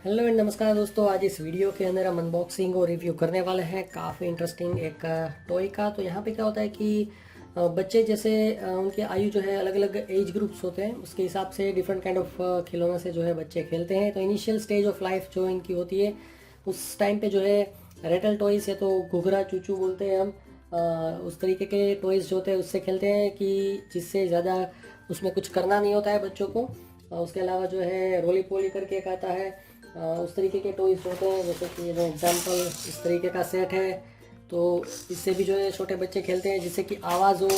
Hello and नमस्कार दोस्तों। आज इस वीडियो के अंदर हम अनबॉक्सिंग और रिव्यू करने वाले हैं काफ़ी इंटरेस्टिंग एक टॉय का। तो यहाँ पे क्या होता है कि बच्चे जैसे उनकी आयु जो है अलग अलग एज ग्रुप्स होते हैं, उसके हिसाब से डिफरेंट काइंड ऑफ खिलौना से जो है बच्चे खेलते हैं। तो इनिशियल स्टेज ऑफ लाइफ जो इनकी होती है उस टाइम पे जो है रेटल टॉयज है, तो घुघरा चूचू बोलते हैं हम, उस तरीके के टॉयज़ जो होते हैं उससे खेलते हैं कि जिससे ज़्यादा उसमें कुछ करना नहीं होता है बच्चों को। उसके अलावा जो है रोली पोली करके एक आता है, उस तरीके के टॉयज होते हैं। जैसे कि जो एग्जांपल इस तरीके का सेट है, तो इससे भी जो है छोटे बच्चे खेलते हैं जिससे कि आवाज़ हो,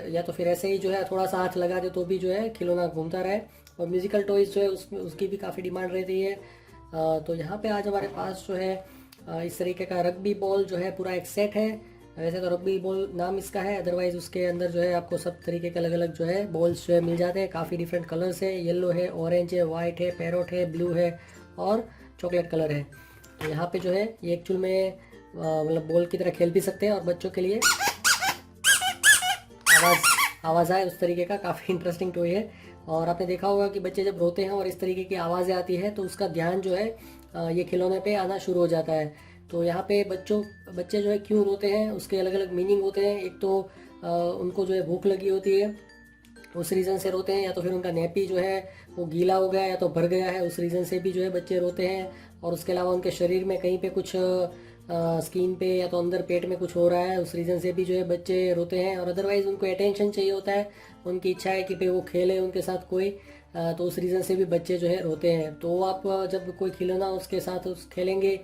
या तो फिर ऐसे ही जो है थोड़ा सा हाथ लगा दे तो भी जो है खिलौना घूमता रहे। और म्यूज़िकल टॉयज जो है उसमें उसकी भी काफ़ी डिमांड रहती है। तो यहाँ पे आज हमारे पास जो है इस तरीके का रग्बी बॉल जो है पूरा एक सेट है। वैसे तो रग्बी बॉल नाम इसका है, अदरवाइज उसके अंदर जो है आपको सब तरीके के अलग अलग जो है बॉल्स जो है मिल जाते हैं। काफ़ी डिफरेंट कलर्स है, येलो है, ऑरेंज है, वाइट है, पैरोट है, ब्लू है और चॉकलेट कलर है। तो यहाँ पे जो है ये एक्चुअल में मतलब बॉल की तरह खेल भी सकते हैं और बच्चों के लिए आवाज़ आए उस तरीके का काफ़ी इंटरेस्टिंग टॉय है। और आपने देखा होगा कि बच्चे जब रोते हैं और इस तरीके की आवाज़ें आती है तो उसका ध्यान जो है ये खिलौने पे आना शुरू हो जाता है। तो यहाँ पे बच्चे जो है क्यों रोते हैं उसके अलग अलग मीनिंग होते हैं। एक तो उनको जो है भूख लगी होती है, उस रीज़न से रोते हैं, या तो फिर उनका नेपी जो है वो गीला हो गया या तो भर गया है, उस रीज़न से भी जो है बच्चे रोते हैं। और उसके अलावा उनके शरीर में कहीं पे कुछ स्किन पे या तो अंदर पेट में कुछ हो रहा है, उस रीज़न से भी जो है बच्चे रोते हैं। और अदरवाइज़ उनको अटेंशन चाहिए होता है, उनकी इच्छा है कि भाई वो खेले उनके साथ कोई, तो उस रीज़न से भी बच्चे जो है रोते हैं। तो आप जब कोई खिलौना उसके साथ उस खेलेंगे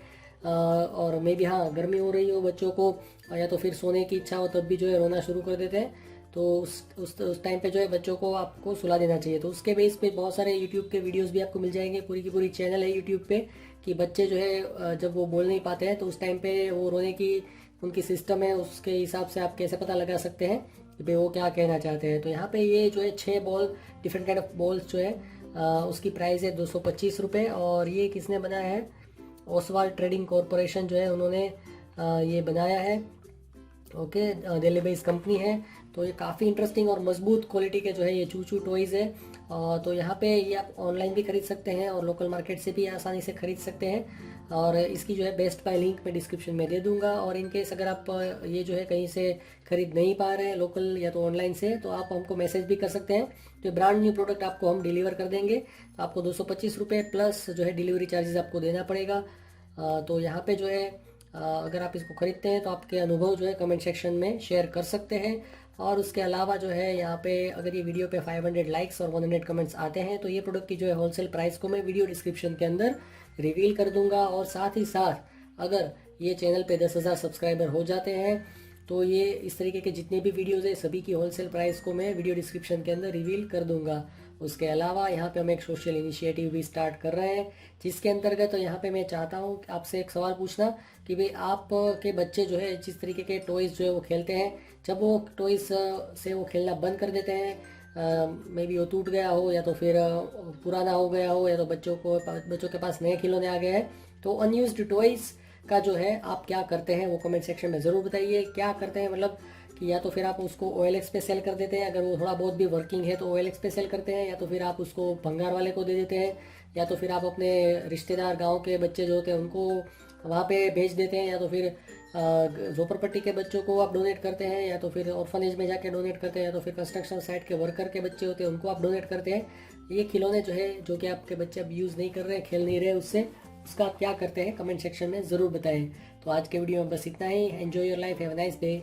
और मे भी हाँ गर्मी हो रही हो बच्चों को या तो फिर सोने की इच्छा हो तब भी जो है रोना शुरू कर देते हैं। तो उस टाइम पे जो है बच्चों को आपको सुला देना चाहिए। तो उसके बेस पे बहुत सारे यूट्यूब के वीडियोस भी आपको मिल जाएंगे, पूरी की पूरी चैनल है यूट्यूब पे कि बच्चे जो है जब वो बोल नहीं पाते हैं तो उस टाइम पे वो रोने की उनकी सिस्टम है, उसके हिसाब से आप कैसे पता लगा सकते हैं कि भाई वो क्या कहना चाहते हैं। तो यहाँ पे ये जो है 6 ball different kind of balls जो है उसकी प्राइस है 225 रुपये। और ये किसने बनाया है? ओसवाल ट्रेडिंग कॉरपोरेशन जो है उन्होंने ये बनाया है। ओके, दिल्ली बेस्ड कंपनी है। तो ये काफ़ी इंटरेस्टिंग और मजबूत क्वालिटी के जो है ये चूचू टॉयज़ है। तो यहाँ पे ये आप ऑनलाइन भी खरीद सकते हैं और लोकल मार्केट से भी आसानी से खरीद सकते हैं। और इसकी जो है बेस्ट बाय लिंक मैं डिस्क्रिप्शन में दे दूंगा। और इन केस अगर आप ये जो है कहीं से खरीद नहीं पा रहे हैं लोकल या तो ऑनलाइन से, तो आप हमको मैसेज भी कर सकते हैं। तो ब्रांड न्यू प्रोडक्ट आपको हम डिलीवर कर देंगे। तो आपको 225 रुपये प्लस जो है डिलीवरी चार्जेस आपको देना पड़ेगा। तो यहाँ पे जो है अगर आप इसको खरीदते हैं तो आपके अनुभव जो है कमेंट सेक्शन में शेयर कर सकते हैं। और उसके अलावा जो है यहाँ पे अगर ये वीडियो पे 500 लाइक्स और 100 कमेंट्स आते हैं तो ये प्रोडक्ट की जो है होलसेल प्राइस को मैं वीडियो डिस्क्रिप्शन के अंदर रिवील कर दूंगा। और साथ ही साथ अगर ये चैनल पे 10,000 सब्सक्राइबर हो जाते हैं तो ये इस तरीके के जितने भी वीडियोज़ है सभी की होलसेल प्राइस को मैं वीडियो डिस्क्रिप्शन के अंदर रिवील कर दूंगा। उसके अलावा यहाँ पे हम एक सोशल इनिशिएटिव भी स्टार्ट कर रहे हैं, जिसके अंतर्गत तो यहाँ पे मैं चाहता हूँ आपसे एक सवाल पूछना कि भाई आप के बच्चे जो है जिस तरीके के टॉयज़ जो है वो खेलते हैं, जब वो टॉयज़ से वो खेलना बंद कर देते हैं, मे बी वो टूट गया हो या तो फिर पुराना हो गया हो या तो बच्चों के पास नए खिलौने आ गए हैं, तो अनयूज्ड टॉयज़ का जो है आप क्या करते हैं वो कमेंट सेक्शन में ज़रूर बताइए। क्या करते हैं मतलब कि या तो फिर आप उसको OLX पे सेल कर देते हैं, अगर वो थोड़ा बहुत भी वर्किंग है तो OLX पे सेल करते हैं, या तो फिर आप उसको भंगार वाले को दे देते हैं, या तो फिर आप अपने रिश्तेदार गांव के बच्चे जो होते हैं उनको वहाँ पे भेज देते हैं, या तो फिर झोपड़पट्टी के बच्चों को आप डोनेट करते हैं, या तो फिर ऑर्फनेज में जाके डोनेट करते हैं, या तो फिर कंस्ट्रक्शन साइट के वर्कर के बच्चे होते हैं उनको आप डोनेट करते हैं। ये खिलौने जो है जो कि आपके बच्चे अब यूज़ नहीं कर रहे हैं, खेल नहीं रहे उससे, उसका आप क्या करते हैं कमेंट सेक्शन में ज़रूर बताएं। तो आज के वीडियो में बस इतना ही। Enjoy your life, have a nice day.